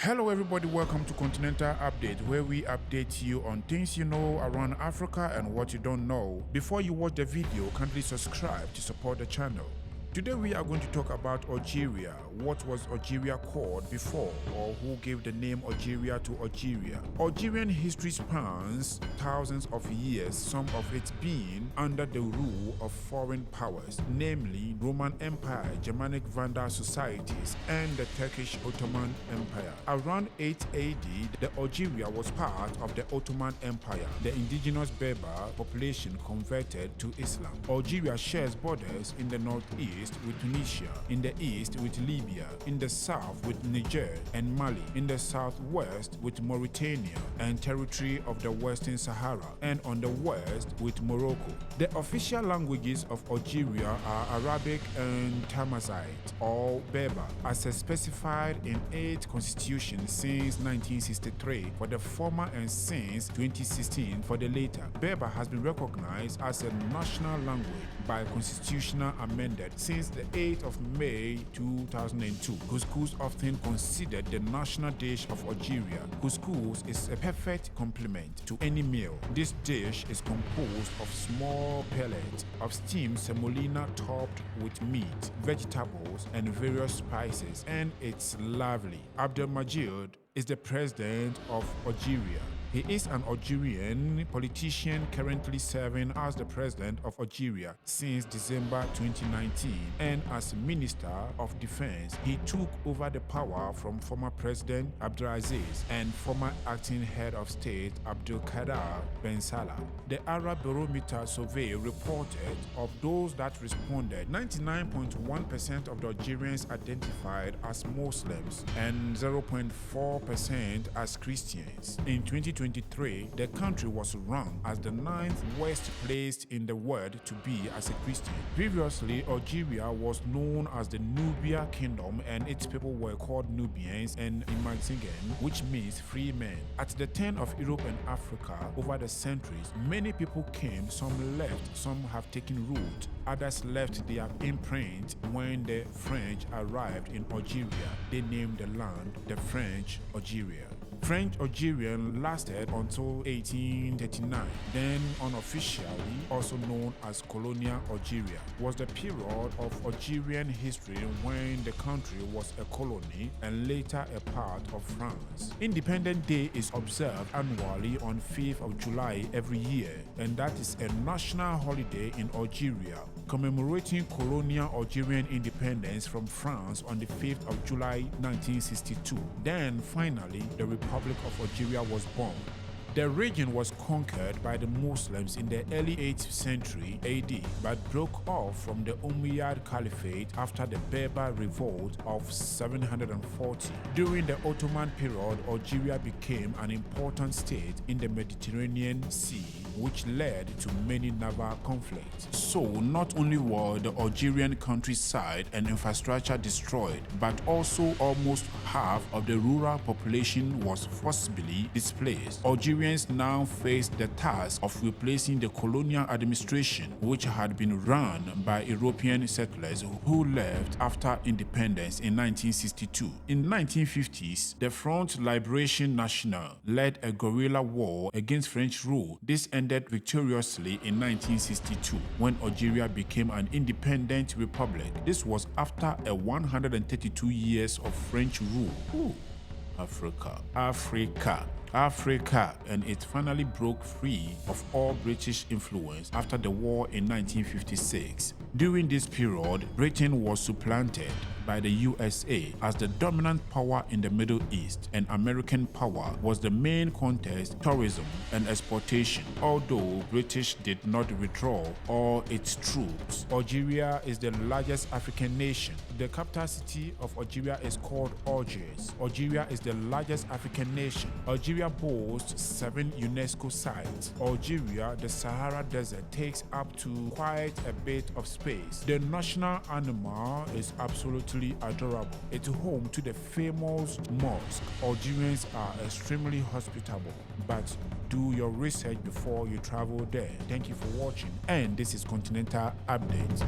Hello everybody, welcome to continentaL Update, where we update you on things you know around Africa and what you don't know. Before you watch the video, kindly subscribe to support the channel. Today we are going to talk about Algeria. What was Algeria called before, or who gave the name Algeria to Algeria? Algerian history spans thousands of years, some of it being under the rule of foreign powers, namely Roman Empire, Germanic Vandal societies, and the Turkish Ottoman Empire. Around 8 AD, the Algeria was part of the Ottoman Empire. The indigenous Berber population converted to Islam. Algeria shares borders in the northeast with Tunisia, in the east with Libya, in the south with Niger and Mali, in the southwest with Mauritania and territory of the Western Sahara, and on the west with Morocco. The official languages of Algeria are Arabic and Tamazight, or Berber, as specified in 8 constitutions since 1963 for the former and since 2016 for the later. Berber has been recognized as a national language by constitutional amendment since the 8th of May 2002. Couscous, often considered the national dish of Algeria. Couscous is a perfect complement to any meal. This dish is composed of small pellets of steamed semolina topped with meat, vegetables, and various spices, and it's lovely. Abdelmajid is the president of Algeria. He is an Algerian politician currently serving as the president of Algeria since December 2019, and as Minister of Defense, he took over the power from former President Abdelaziz and former acting head of state Abdelkader Ben Salah. The Arab Barometer survey reported of those that responded, 99.1% of the Algerians identified as Muslims and 0.4% as Christians. In 2023, the country was ranked as the 9th worst place in the world to be as a Christian. Previously, Algeria was known as the Nubia Kingdom, and its people were called Nubians and Imagzingan, which means free men. At the turn of Europe and Africa, over the centuries, many people came, some left, some have taken root, others left their imprint. When the French arrived in Algeria, they named the land the French Algeria. French Algerian lasted until 1839, then unofficially also known as colonial Algeria, was the period of Algerian history when the country was a colony and later a part of France. Independence Day is observed annually on 5th of July every year, and that is a national holiday in Algeria, commemorating colonial Algerian independence from France on the 5th of July 1962. Then finally, the Republic of Algeria was born. The region was conquered by the Muslims in the early 8th century AD, but broke off from the Umayyad Caliphate after the Berber revolt of 740. During the Ottoman period, Algeria became an important state in the Mediterranean Sea, which led to many naval conflicts. So not only were the Algerian countryside and infrastructure destroyed, but also almost half of the rural population was forcibly displaced. Algerians now faced the task of replacing the colonial administration, which had been run by European settlers who left after independence in 1962. In the 1950s, the Front Liberation National led a guerrilla war against French rule. This ended victoriously in 1962 when Algeria became an independent republic. This was after a 132 years of French rule. Ooh. Africa, and it finally broke free of all British influence after the war in 1956. During this period, Britain was supplanted by the USA as the dominant power in the Middle East, and American power was the main contest, tourism and exportation. Although British did not withdraw all its troops, Algeria is the largest African nation. The capital city of Algeria is called Algiers. Algeria is the largest African nation. Algeria boasts 7 UNESCO sites. Algeria, the Sahara Desert, takes up to quite a bit of space. The national animal is absolutely adorable. It's home to the famous mosque. Algerians are extremely hospitable, but do your research before you travel there. Thank you for watching, and this is continentaL Update.